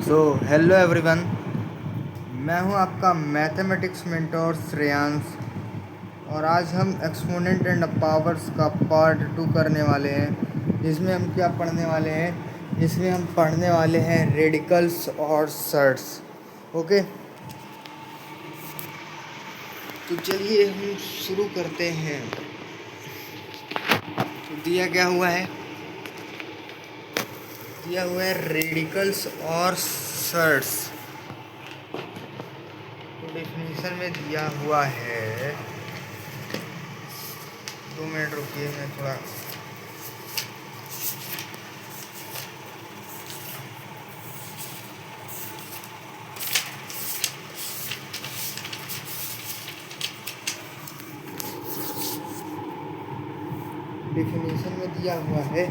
Hello everyone. मैं हूं आपका मैथमेटिक्स मेंटोर श्रेयांश। और आज हम एक्सपोनेंट एंड पावर्स का पार्ट 2 करने वाले हैं। जिसमें हम क्या पढ़ने वाले हैं? जिसमें हम पढ़ने वाले हैं रेडिकल्स और सर्ड्स। ओके, तो चलिए हम शुरू करते हैं। तो दिया क्या हुआ है? दिया हुआ है रेडिकल्स और सर्ड्स। तो डेफिनेशन में दिया हुआ है, 2 मिनट रुकिए, मैं थोड़ा डेफिनेशन में दिया हुआ है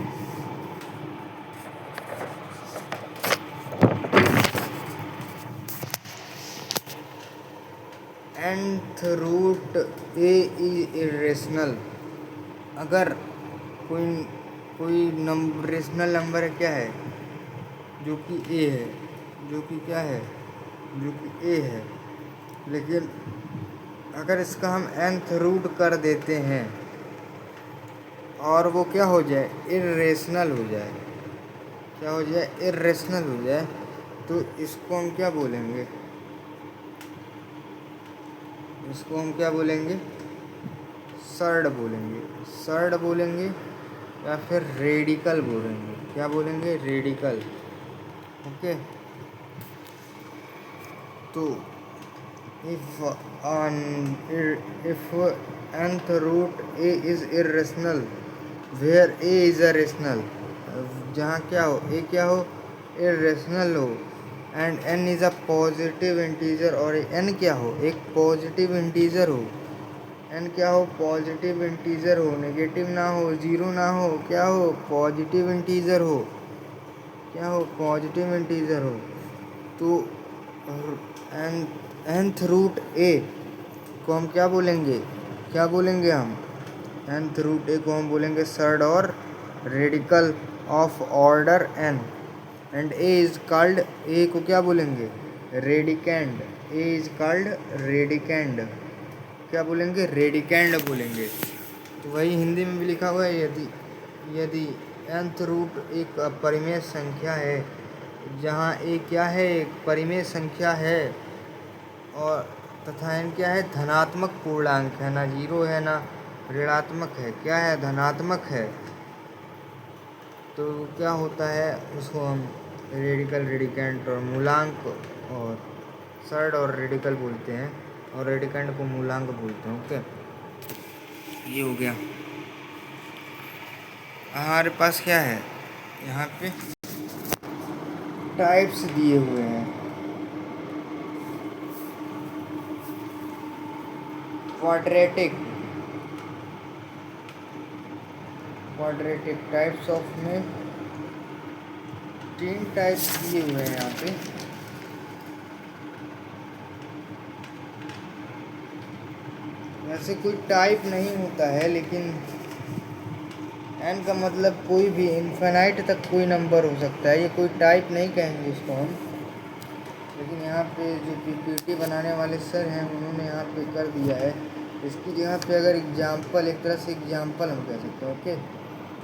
nth root a is irrational. अगर कोई नंबर रेशनल नंबर है, क्या है? जो कि a है, जो कि क्या है? जो कि a है। लेकिन अगर इसका हम nth रूट कर देते हैं और वो क्या हो जाए? इरेशनल हो जाए। क्या हो जाए? इरेशनल हो जाए। तो इसको हम क्या बोलेंगे? इसको हम क्या बोलेंगे? सर्ड बोलेंगे। सर्ड बोलेंगे या फिर रेडिकल बोलेंगे। क्या बोलेंगे? रेडिकल। ओके, तो if nth root a is irrational where a is a rational, जहाँ क्या हो? a क्या हो? इरेशनल हो। And n is a positive integer, और n क्या हो? एक पॉजिटिव इंटीजर हो। n क्या हो? पॉजिटिव इंटीजर हो। नेगेटिव ना हो, जीरो ना हो, क्या हो? पॉजिटिव इंटीजर हो। क्या हो? पॉजिटिव इंटीजर हो। तो nth रूट a को हम क्या बोलेंगे? क्या बोलेंगे हम? nth रूट a को हम बोलेंगे सर्ड और radical of order n। And a is called, a को क्या बोलेंगे? Radicand. a is called radicand. क्या बोलेंगे? रेडिकेंड बोलेंगे। तो वही हिंदी में भी लिखा हुआ है, यदि यदि nth रूट एक परिमेय संख्या है, जहाँ a क्या है? एक परिमेय संख्या है, और तथा n क्या है? धनात्मक पूर्णांक है, ना जीरो है ना ऋणात्मक है। क्या है? धनात्मक है। तो क्या होता है? उसको हम रेडिकल, रेडिकेंट और मूलांक और सर्ड और रेडिकल बोलते हैं, और रेडिकेंट को मूलांक बोलते हैं। ओके, ये हो गया। हमारे पास क्या है? यहाँ पे टाइप्स दिए हुए हैं। क्वाड्रेटिक टाइप्स ऑफ में 3 टाइप्स दिए हुए हैं यहाँ पे। वैसे कोई टाइप नहीं होता है, लेकिन n का मतलब कोई भी इन्फिनाइट तक कोई नंबर हो सकता है। ये कोई टाइप नहीं कहेंगे इसको हम। लेकिन यहाँ पे जो पीपीटी बनाने वाले सर हैं, उन्होंने यहाँ पे कर दिया है। इसकी जगह पे अगर एग्जाम्पल, एक तरह से एग्जाम्पल हम कह सकते हैं। ओके,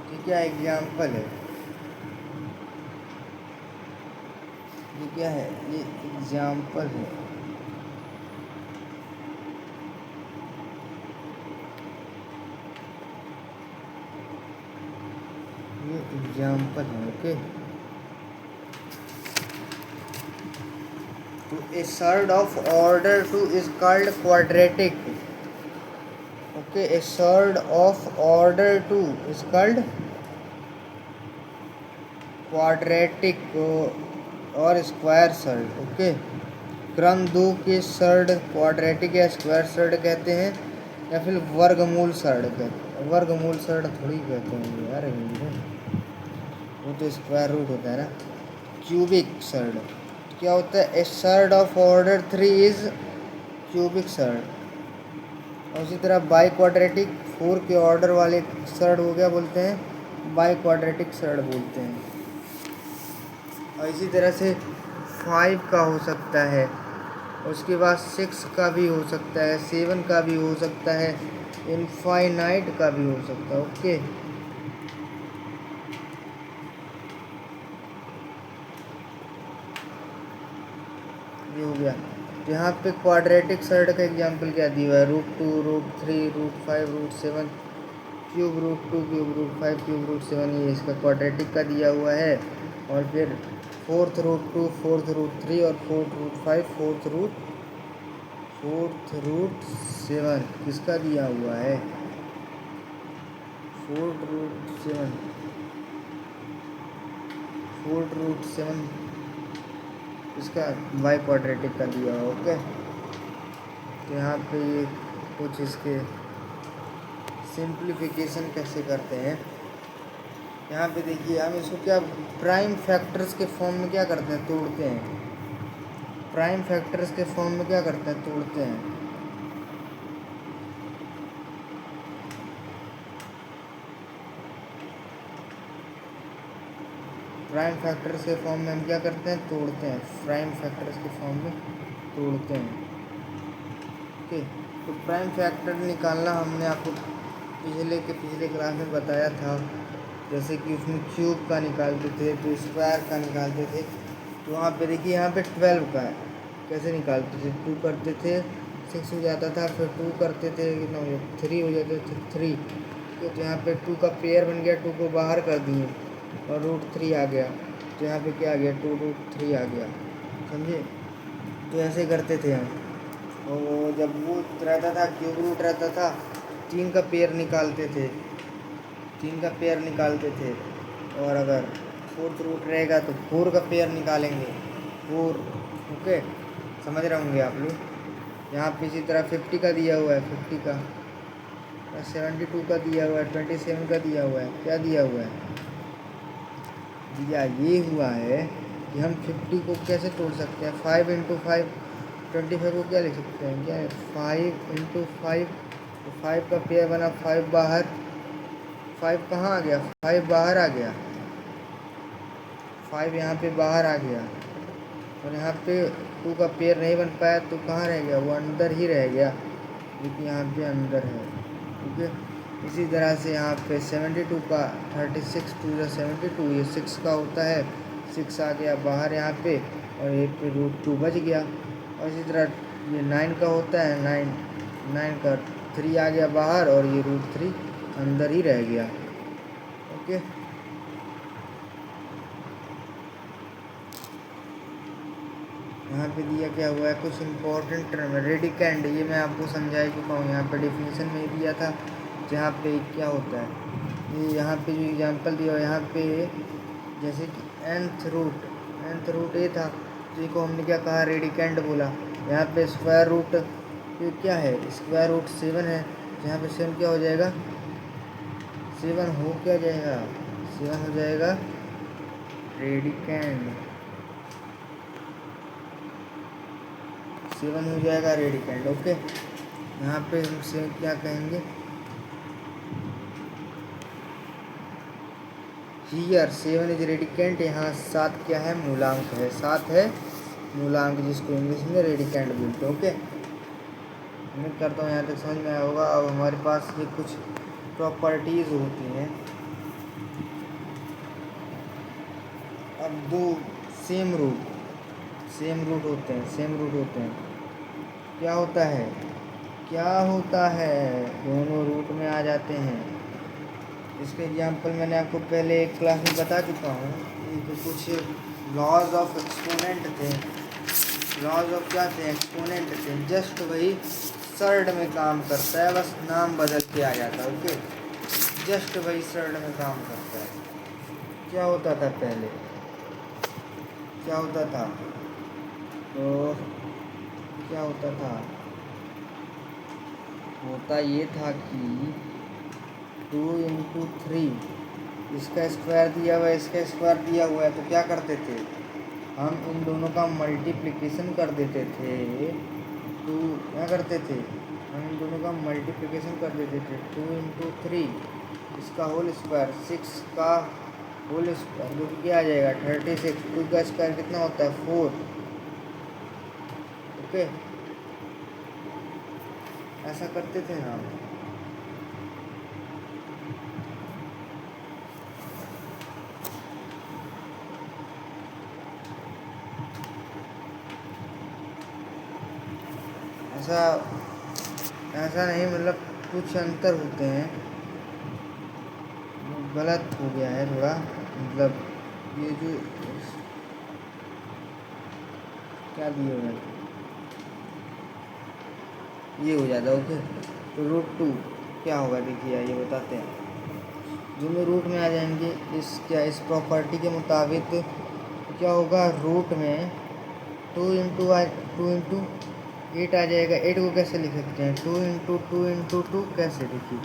ठीक है, एग्जाम्पल है। ये क्या है? ये एग्जाम्पल है। ये एग्जाम्पल है। ओके, तो a third of order 2 is called quadratic. Okay, a third of order 2 is called quadratic और स्क्वायर सर्ड। ओके, क्रम 2 के सर्ड क्वाड्रेटिक या स्क्वायर सर्ड कहते हैं, या फिर वर्गमूल सर्ड कहते हैं। वर्गमूल सर्ड थोड़ी कहते हैं यार हिंदी में, वो तो स्क्वायर रूट होता है ना। क्यूबिक सर्ड क्या होता है? A surd of order 3 is cubic surd. और इसी तरह बाई क्वाड्रेटिक 4 के ऑर्डर वाले सर्ड हो गया, बोलते हैं बाई क्वाड्रेटिक सर्ड बोलते हैं। और इसी तरह से 5 का हो सकता है, उसके बाद 6 का भी हो सकता है, 7 का भी हो सकता है, इनफाइनाइट का भी हो सकता है। ओके, ये हो गया। तो यहाँ पे क्वाड्रेटिक सर्ड का एग्जांपल क्या दिया हुआ है, √2, √3, √5, √7, क्यूब √2, क्यूब √5, क्यूब √7, ये इसका क्वाड्रेटिक का दिया हुआ है। और फिर फोर्थ √2, फोर्थ √3 और फोर्थ √7 किसका दिया हुआ है, फोर्थ √7 इसका वाई क्वाड्रेटिक का दिया हुआ। ओके, तो यहाँ पे ये कुछ इसके सिंप्लीफिकेशन कैसे करते हैं। यहाँ पे देखिए, हम इसको क्या प्राइम फैक्टर्स के फॉर्म में क्या करते हैं, तोड़ते हैं। प्राइम फैक्टर्स के फॉर्म में क्या करते हैं, तोड़ते हैं। प्राइम फैक्टर्स के फॉर्म में हम क्या करते हैं, तोड़ते हैं। प्राइम फैक्टर्स के फॉर्म में तोड़ते हैं। ओके, तो प्राइम फैक्टर निकालना हमने आपको पिछले क्लास में बताया था। जैसे कि उसमें क्यूब का निकालते थे, तो स्क्वायर का निकालते थे। तो वहाँ पे देखिए, यहाँ पे 12 का है, कैसे निकालते थे, 2 करते थे 6 हो जाता था, फिर 2 करते थे 3 हो जाते थे 3। तो यहाँ पे 2 का पेयर बन गया, 2 को बाहर कर दिए और √3 आ गया। तो यहाँ पे क्या आ गया, 2√3 आ गया, समझे। तो ऐसे करते थे हम। और जब वो रहता था, क्यूब रूट रहता था, 3 का पेयर निकालते थे, 3 का पेयर निकालते थे। और अगर फोर्थ रूट रहेगा तो 4 का पेयर निकालेंगे, 4। ओके, समझ रहे होंगे आप लोग। यहाँ पे इसी तरह 50 का दिया हुआ है, 50 का, 72 का दिया हुआ है, 27 का दिया हुआ है। क्या दिया हुआ है, दिया ये हुआ है कि हम 50 को कैसे तोड़ सकते हैं, 5 × 5, 25 को क्या लिख सकते हैं, क्या है 5 × 5। तो 5 का पेयर बना, 5 बाहर, 5 कहाँ आ गया, 5 बाहर आ गया, 5 यहाँ पे बाहर आ गया। और यहाँ पे 2 का पेयर नहीं बन पाया, तो कहाँ रह गया, वो अंदर ही रह गया, क्योंकि यहाँ पे अंदर है। ठीक है, इसी तरह से यहाँ पे 72 का 36 2 या 72, ये 6 का होता है, 6 आ गया बाहर यहाँ पे, और ये पे √2 बच गया। और इसी तरह ये 9 का होता है, 9 का 3 आ गया बाहर, और ये √3 अंदर ही रह गया। ओके, यहाँ पे दिया क्या हुआ है, कुछ इंपॉर्टेंट टर्म है, रेडिकेंड, ये मैं आपको समझा चुका हूँ, यहाँ पे डेफिनेशन में दिया था। जहाँ पे क्या होता है, ये यहाँ पे जो एग्जांपल दिया हुआ है, यहाँ पे जैसे कि nth रूट ये था, तो ये को हमने क्या कहा, रेडिकेंड बोला। यहाँ पे स्क्वायर रूट, ये क्या है, स्क्वायर रूट 7 है। यहाँ पे 7 क्या हो जाएगा, 7 हो क्या जाएगा, 7 हो जाएगा रेडिकेंड, 7 हो जाएगा रेडिकेंड। ओके, यहाँ पे हम से क्या कहेंगे, हियर 7 इज रेडिकेंट, यहाँ 7 क्या है, मूलांक है, 7 है मूलांक, जिसको इंग्लिश में रेडिकेंट बोलते हैं। ओके, उम्मीद करता हूँ यहाँ तक समझ में आया होगा। अब हमारे पास ये कुछ प्रॉपर्टीज़ होती हैं। अब दो सेम रूट होते हैं, क्या होता है, दोनों रूट में आ जाते हैं। इसके एग्जांपल मैंने आपको पहले एक क्लास में बता चुका हूँ। ये कुछ लॉज ऑफ एक्सपोनेंट थे, लॉज ऑफ क्या थे, एक्सपोनेंट थे। जस्ट वही सर्ड में काम करता है, बस नाम बदल के आ जाता है। ओके, जस्ट वही सर्ड में काम करता है। क्या होता था पहले, क्या होता था, तो क्या होता था, होता ये था कि 2 × 3, इसका स्क्वायर दिया हुआ है, इसका स्क्वायर दिया हुआ है, तो क्या करते थे, हम इन दोनों का मल्टीप्लिकेशन कर देते थे। तो क्या करते थे, हम इन दोनों का मल्टीप्लिकेशन कर देते थे, 2 × 3, इसका होल स्क्वायर, 6 का होल स्क्वायर जो कि क्या आ जाएगा 36। 2 का स्क्वायर कितना होता है 4। ओके, ऐसा करते थे ना हम। ऐसा ऐसा नहीं, मतलब कुछ अंतर होते हैं। गलत हो गया है थोड़ा, मतलब ये जो क्या दिए हुए हैं ये हो जाता है। ओके, तो रूट 2 क्या होगा देखिए, ये बताते हैं। दोनों रूट में आ जाएंगे। इस प्रॉपर्टी के मुताबिक क्या होगा, रूट में 2 इंटू 8 आ जाएगा। 8 को कैसे लिख सकते हैं, 2 इंटू 2 कैसे, देखिए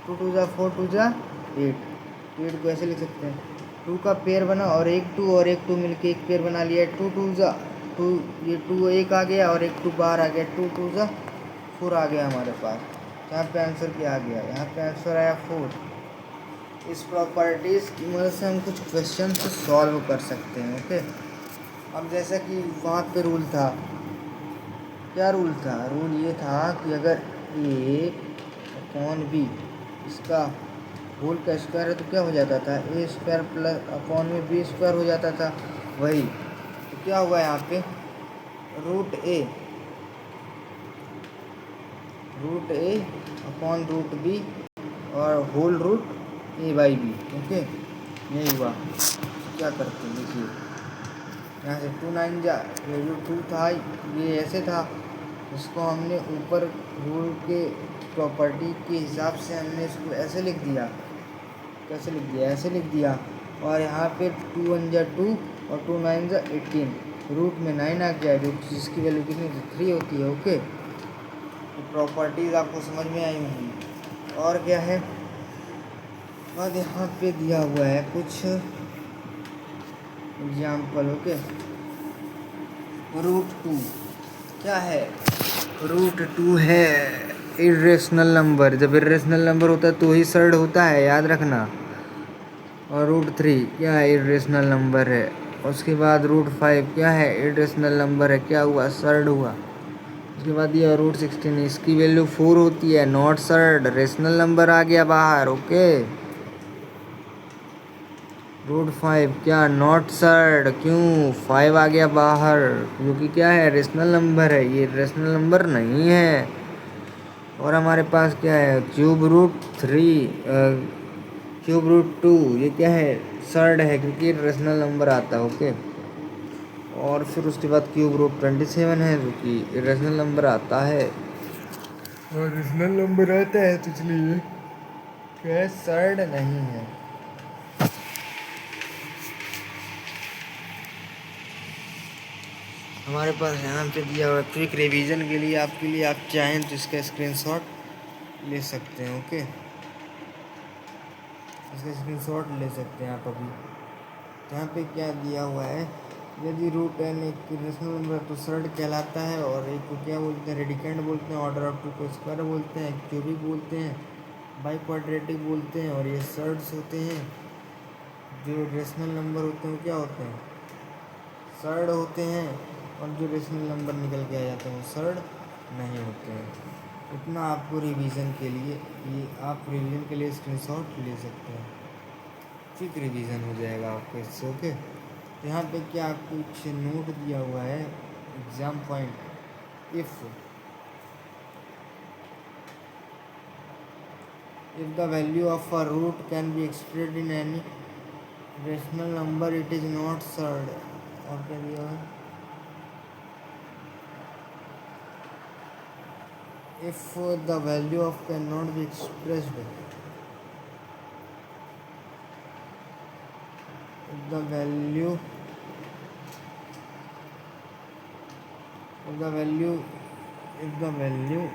2 2 ज़ा 4 2 ज़ा 8। 8 को ऐसे लिख सकते हैं, 2 का पेयर बना और एक टू मिलके एक पेयर बना लिया। 2 2 ज़ा 2, ये 2 एक आ गया और एक 2 बाहर आ गया। 2 2 ज़ा 4 आ गया हमारे पास। यहाँ पे आंसर क्या आ गया, यहाँ पे आंसर आया 4। इस प्रॉपर्टीज़ की मदद से हम कुछ क्वेश्चन सॉल्व कर सकते हैं। ओके, अब जैसा कि वहाँ पे रूल था, क्या रूल था, रूल ये था कि अगर ए अपॉन बी इसका होल का स्क्वायर है तो क्या हो जाता था, ए स्क्वायर प्लस अपॉन में बी स्क्वायर हो जाता था। वही तो क्या हुआ यहाँ पे, root A upon root B और whole root A by B. Okay, यही हुआ। क्या करते हैं देखिए, यहाँ से 2 9 जा, ये जो 2 था ये ऐसे था, इसको हमने ऊपर रूल के प्रॉपर्टी के हिसाब से हमने इसको ऐसे लिख दिया। कैसे लिख दिया, ऐसे लिख दिया। और यहाँ पे 2 1 जा 2 और 2 9 जा 18। रूट में 9 आ गया, जो जिसकी वैल्यू कितनी होती है 3 होती है। ओके, तो प्रॉपर्टीज़ आपको समझ में आई होंगी। और क्या है, बाद यहाँ पे दिया हुआ है कुछ एग्जाम्पल। ओके, रूट 2 क्या है, रूट 2 है इरेशनल नंबर। जब इरेशनल नंबर होता है तो ही सर्ड होता है, याद रखना। और रूट 3 क्या है, इरेशनल नंबर है। उसके बाद रूट 5 क्या है, इरेशनल नंबर है, क्या हुआ, सर्ड हुआ। उसके बाद ये रूट 16 इसकी वैल्यू 4 होती है, नॉट सर्ड, रेशनल नंबर आ गया बाहर। ओके, रूट 5 क्या, नॉट सर्ड, क्यों, 5 आ गया बाहर, क्योंकि क्या है, रेशनल नंबर है, ये रेशनल नंबर नहीं है। और हमारे पास क्या है, क्यूब रूट 2 ये क्या है, सर्ड है, क्योंकि रेशनल नंबर आता है। ओके, और फिर उसके बाद क्यूब रूट 27 है, जो कि इरेशनल नंबर आता है। और रेशनल नंबर आता है तो इसलिए क्या, सर्ड नहीं है। हमारे पास यहाँ पे दिया हुआ क्विक रिवीजन के लिए, आपके लिए, आप चाहें तो इसका स्क्रीनशॉट ले सकते हैं। ओके, इसका स्क्रीनशॉट ले सकते हैं आप अभी। तो यहाँ पे क्या दिया हुआ है, यदि रूट एन एक रेशनल नंबर तो सर्ड कहलाता है, और एक को क्या बोलते हैं, रेडिकेंड बोलते हैं, ऑर्डर ऑफ 2 को स्क्वायर बोलते हैं, क्यूबिक बोलते हैं, बाई क्वाड्रेटिक बोलते हैं। और ये सर्ड्स होते हैं, जो रेशनल नंबर होते हैं क्या होते हैं, सर्ड होते हैं। और जो रेशनल नंबर निकल के आ जाते हैं वो सर्ड नहीं होते हैं। इतना आपको रिवीजन के लिए, ये आप रिवीजन के लिए स्क्रीनशॉट ले सकते हैं, क्विक रिवीजन हो जाएगा आपको इससे। ओके, तो यहाँ पे क्या कुछ नोट दिया हुआ है, exam point. If the value of a root can be expressed in any rational number it is not surd. और क्या दिया है, if the value of cannot be expressed, if the value if the value if the value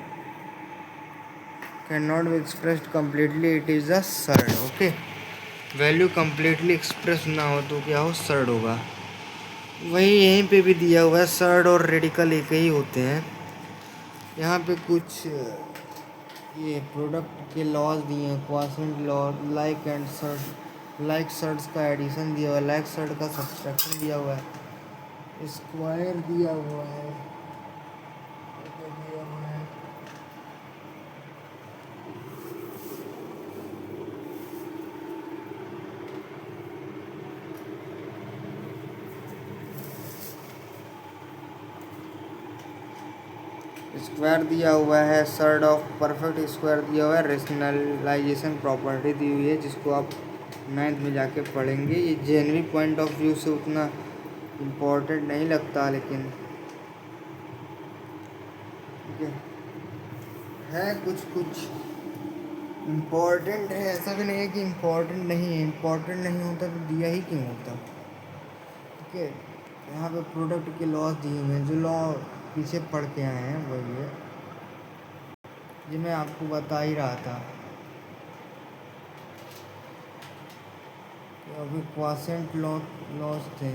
cannot be expressed completely it is a surd। Okay, value completely express ना हो तो क्या हो, surd होगा। वही यहीं पे भी दिया हुआ है, सर्ड और रेडिकल एक ही होते हैं। यहाँ पे कुछ ये प्रोडक्ट के लॉज दिए हैं, quotient law, like and surd like surds का एडिशन दिया हुआ है, लाइक सर्ट का सब्सट्रैक्शन दिया हुआ है, स्क्वायर दिया हुआ है, दिया हुआ है। स्क्वायर दिया हुआ है, सर्ड ऑफ परफेक्ट स्क्वायर दिया हुआ है, रेशनलाइजेशन प्रॉपर्टी दी हुई है जिसको आप 9th में जाके पढ़ेंगे। ये जेनरिक पॉइंट ऑफ व्यू से उतना इम्पोर्टेंट नहीं लगता, लेकिन ठीक है कुछ कुछ इम्पोर्टेंट है। ऐसा भी नहीं है कि इम्पोर्टेंट नहीं है, इम्पोर्टेंट नहीं होता तो दिया ही क्यों होता। ठीक है, यहाँ पे प्रोडक्ट के लॉस दिए हुए हैं, जो लॉ पीछे पढ़ के आए हैं वही है, ये मैं आपको बता ही रहा था। तो अभी क्वासेंट लॉस थे,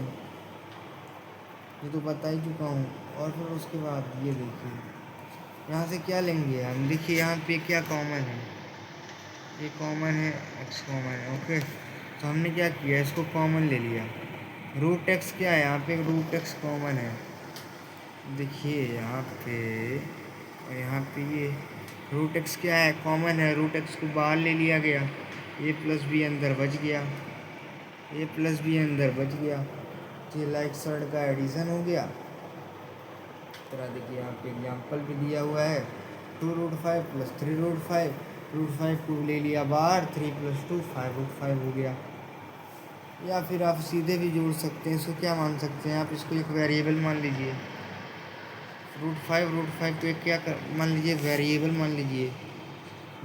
ये तो बता ही चुका हूँ। और फिर उसके बाद ये देखिए यहाँ से क्या लेंगे हम, देखिए यहाँ पे क्या कॉमन है, ये कॉमन है, एक्स कॉमन है। ओके, तो हमने क्या किया, इसको कॉमन ले लिया। रूट एक्स क्या है, यहाँ पे रूट एक्स कॉमन है, देखिए यहाँ पे, और यहाँ पे ये रूट एक्स क्या है, कॉमन है। रूट एक्स को बाहर ले लिया गया, ए प्लस बी अंदर बच गया, ए प्लस बी अंदर बच गया, तो ये लाइक सर्ट का एडिशन हो गया। तरह देखिए यहाँ पे एग्जाम्पल भी दिया हुआ है, 2√5 + 3√5, √5 को ले लिया बाहर, 3 + 2 5√5 हो गया। या फिर आप सीधे भी जोड़ सकते हैं, इसको क्या मान सकते हैं आप, इसको एक वेरिएबल मान लीजिए। √5 को एक क्या मान लीजिए, वेरिएबल मान लीजिए।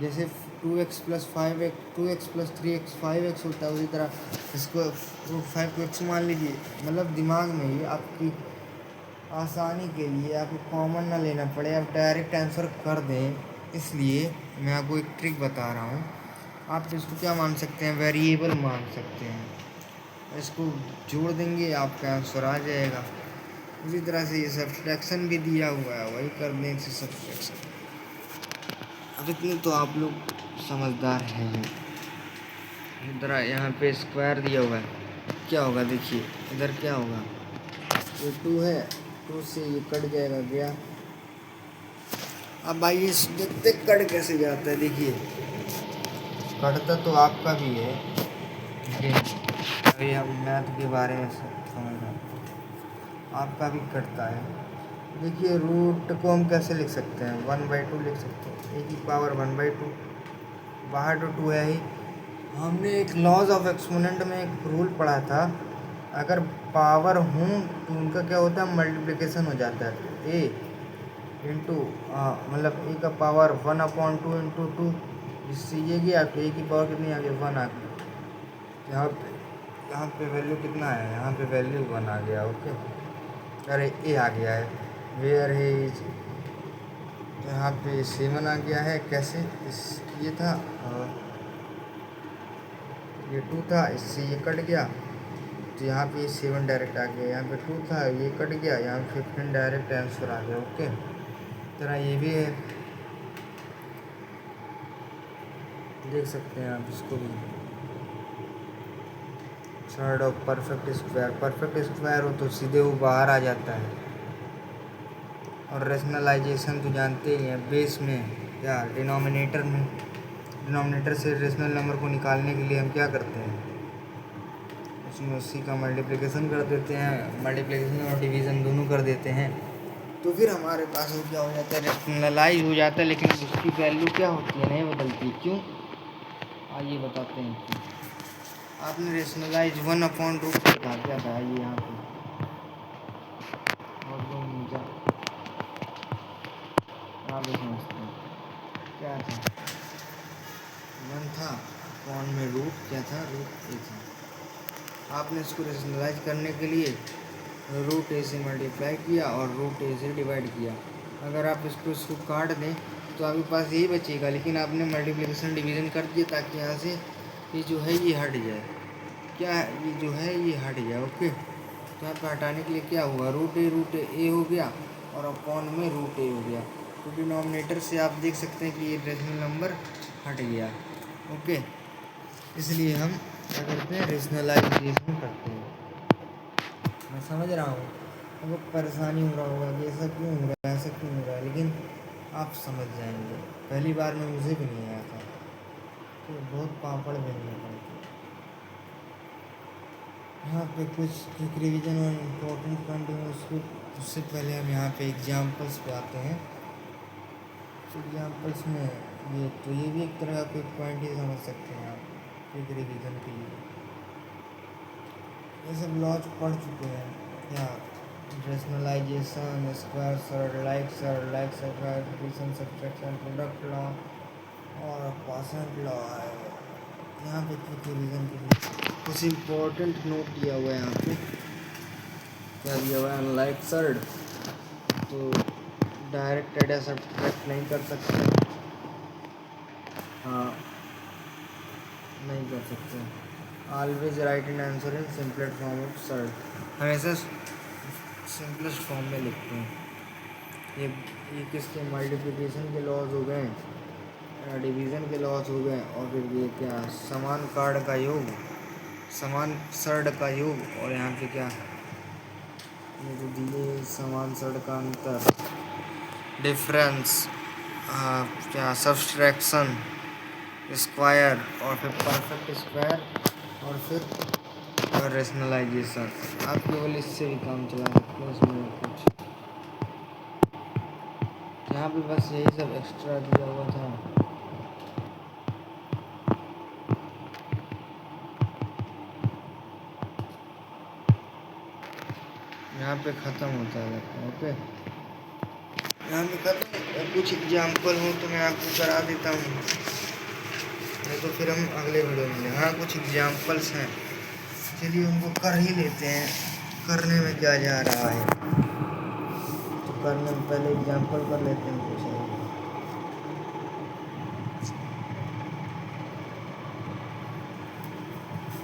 जैसे 2x + 5x 2x + 3x 5x होता है, उसी तरह इसको √5 को x मान लीजिए। मतलब दिमाग में ही आपकी आसानी के लिए आपको कॉमन ना लेना पड़े, आप डायरेक्ट आंसर कर दें, इसलिए मैं आपको एक ट्रिक बता रहा हूँ। आप इसको क्या मान सकते हैं, वेरिएबल मान सकते हैं, इसको जोड़ देंगे आपका आंसर आ जाएगा। उसी तरह से ये सब्सट्रैक्शन भी दिया हुआ है, वही कर दें इसे सब्सट्रैक्शन। अब इतने तो आप लोग समझदार हैं। इधर यहाँ पे स्क्वायर दिया हुआ है, क्या होगा देखिए इधर क्या होगा, ये 2 है, 2 से ये कट जाएगा गया। अब भाई ये देखते कट कैसे जाता है, देखिए कटता तो आपका भी है, अभी हम मैथ के बारे में समझ रहे हैं, आपका भी कटता है। देखिए रूट को हम कैसे लिख सकते हैं, 1/2 लिख सकते हैं, ए की पावर 1/2, बाहर तो 2 है ही। हमने एक लॉज ऑफ एक्सपोनेंट में एक रूल पढ़ा था, अगर पावर हूँ तो उनका क्या होता है, मल्टीप्लिकेशन हो जाता है। ए इंटू मतलब ए का पावर 1/2 इंटू 2, जिससे ये गया तो ए की पावर कितनी आ गई, 1 आ गई। यहाँ पे वैल्यू कितना है, यहाँ पे वैल्यू 1 आ गया। ओके, अरे ए आ गया है, वेयर है इज, तो यहाँ पे 7 आ गया है। कैसे, इस ये था ये 2 था, इससे ये कट गया, तो यहाँ पे 7 डायरेक्ट आ गया, यहाँ पे 2 था ये कट गया, यहाँ पे 15 डायरेक्ट आंसर आ गया। ओके, तरह ये भी है, देख सकते हैं आप इसको भी। सर्ड ऑफ परफेक्ट स्क्वायर हो तो सीधे वो बाहर आ जाता है। और रेशनलाइजेशन तो जानते ही हैं, बेस में या डिनोमिनेटर में, डिनोमिनेटर से रेशनल नंबर को निकालने के लिए हम क्या करते हैं, उसमें उसी का मल्टीप्लिकेशन कर देते हैं, मल्टीप्लिकेशन और डिवीज़न दोनों कर देते हैं, तो फिर हमारे पास वो क्या हो जाता है, रेशनलाइज हो जाता है। लेकिन उसकी वैल्यू क्या होती है, नहीं बदलती, क्यों आइए बताते हैं क्यों। आपने रेशनलाइज 1/√2 लिखा, क्या था ये यहाँ पे, और दो नीचा आप समझते हैं क्या था, 1 था, अपॉन में रूट क्या था, रूट ए था। आपने इसको रेशनलाइज करने के लिए रूट ए से मल्टीप्लाई किया और रूट ए से डिवाइड किया। अगर आप इसको काट दें तो आपके पास यही बचेगा, लेकिन आपने मल्टीप्लिकेशन डिवीज़न कर दिया ताकि यहाँ से ये जो है ये हट जाए, क्या ये जो है ये हट जाए। ओके, तो यहाँ पर हटाने के लिए क्या हुआ, रूट ए हो गया और अपॉन में रूट ए हो गया, तो डिनोमिनेटर से आप देख सकते हैं कि ये रेशनल नंबर हट गया। ओके, इसलिए हम क्या करते हैं, रेशनलाइजेशन करते हैं। मैं समझ रहा हूँ आपको परेशानी हो रहा होगा कि ऐसा क्यों हो रहा है, ऐसा क्यों हो रहा है, लेकिन आप समझ जाएंगे। पहली बार में मुझे भी नहीं आया था, तो बहुत पापड़ बेलने पड़ते हैं। यहाँ पे कुछ क्विक रिवीजन और इम्पोर्टेंट पॉइंट है, उससे पहले हम यहाँ पे एग्जाम्पल्स पे आते हैं। एग्जाम्पल्स में ये भी एक तरह का क्विक पॉइंट ही समझ सकते हैं आप क्विक रिवीजन के लिए। ये सब लॉज पढ़ चुके हैं क्या, रेशनलाइजेशन, स्क्वायर, सरल like square, addition, subtraction, product law और क्वोशिएंट लॉ है। यहाँ पे क्विक रिवीजन के लिए कुछ इम्पोर्टेंट नोट दिया हुआ है। यहाँ पे क्या दिया हुआ है, अनलाइक सर्ड तो डायरेक्ट एड सब्ट्रैक्ट नहीं कर सकते। हाँ, नहीं कर सकते। Always right in answer in simplest form of surd, हमेशा सिंपलेस्ट फॉर्म में लिखते हैं। ये किसके, मल्टीप्लिकेशन के लॉज हो गए, डिवीज़न के लॉज हो गए, और फिर ये क्या, समान कार्ड का योग, समान सर्ड का योग, और यहाँ पे क्या ये तो दिए समान सर्ड का अंतर, डिफरेंस, क्या सब्सट्रैक्शन, स्क्वायर, और फिर परफेक्ट स्क्वायर, और फिर रेशनलाइजेशन। आप केवल इससे भी काम चला सकते हैं, इसमें कुछ यहाँ पे बस यही सब एक्स्ट्रा दिया हुआ था। यहाँ पे ख़त्म होता है। ओके, यहाँ पे ख़त्म। कुछ एग्जाम्पल हो तो मैं आपको करा देता हूँ, नहीं तो फिर हम अगले वीडियो में। हाँ, कुछ एग्जाम्पल्स हैं, चलिए उनको कर ही लेते हैं। करने में क्या जा रहा है, तो करने में पहले एग्जाम्पल कर लेते हैं कुछ।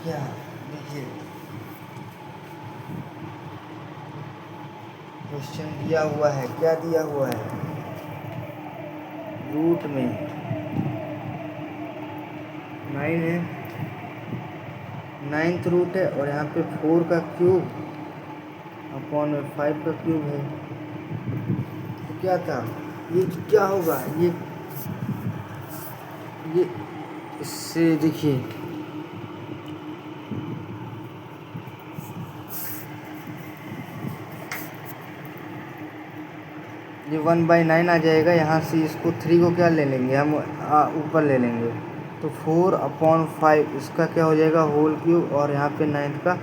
क्या देखिए, क्वेश्चन दिया हुआ है, क्या दिया हुआ है, रूट में 9 है, 9th रूट है, और यहाँ पे 4 का क्यूब अपॉन 5 का क्यूब है। तो क्या था, ये क्या होगा, ये इससे देखिए, ये 1/9 आ जाएगा। यहाँ से इसको 3 को क्या ले लेंगे हम, ऊपर ले लेंगे, तो 4/5 इसका क्या हो जाएगा, होल क्यूब, और यहाँ पे 9th का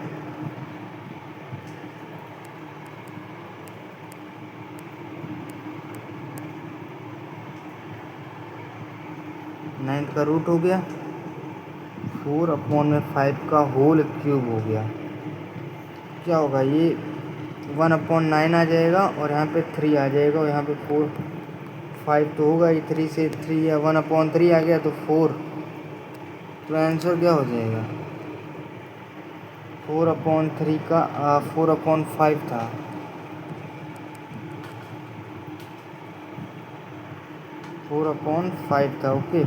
रूट हो गया, 4/5 का होल क्यूब हो गया। क्या होगा, ये 1/9 आ जाएगा, और यहाँ पे 3 आ जाएगा, और यहाँ पे 5 तो होगा ही, 3 से 3 या 1/3 आ गया तो 4। तो आंसर क्या हो जाएगा, 4/3 का 4/5 था, 4/5 था। ओके,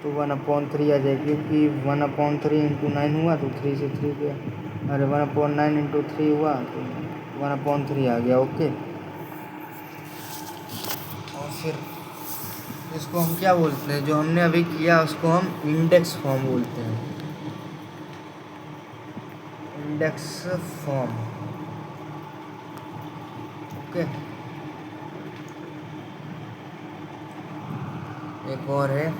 तो 1/3 आ जाएगी, क्योंकि 1/3 इंटू 9 हुआ तो 3 से 3 गया, अरे 1/9 इंटू 3 हुआ तो 1/3 आ गया। ओके, और फिर इसको हम क्या बोलते हैं, जो हमने अभी किया उसको हम इंडेक्स फॉर्म बोलते हैं, इंडेक्स फॉर्म। ओके, एक और है,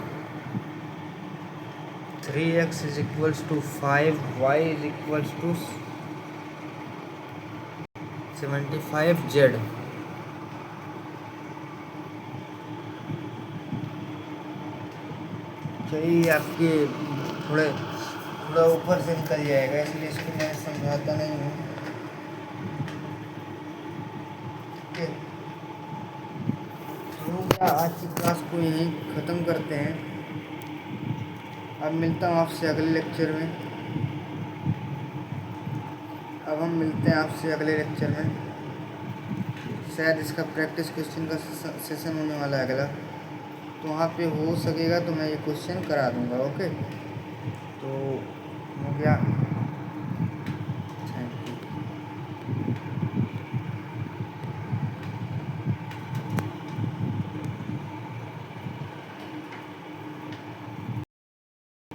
3x is equals to 5y is equals to 75z। चलिए, आपके थोड़ा ऊपर से निकल जाएगा, इसलिए इसको मैं समझाता नहीं हूँ। तो क्या, आज की क्लास को यहीं ख़त्म करते हैं। अब मिलता हूँ आपसे अगले लेक्चर में। अब हम मिलते हैं आपसे अगले लेक्चर में। शायद इसका प्रैक्टिस क्वेश्चन का सेशन होने वाला है अगला, तो वहाँ पे हो सकेगा तो मैं ये क्वेश्चन करा दूँगा। ओके, तो हो गया।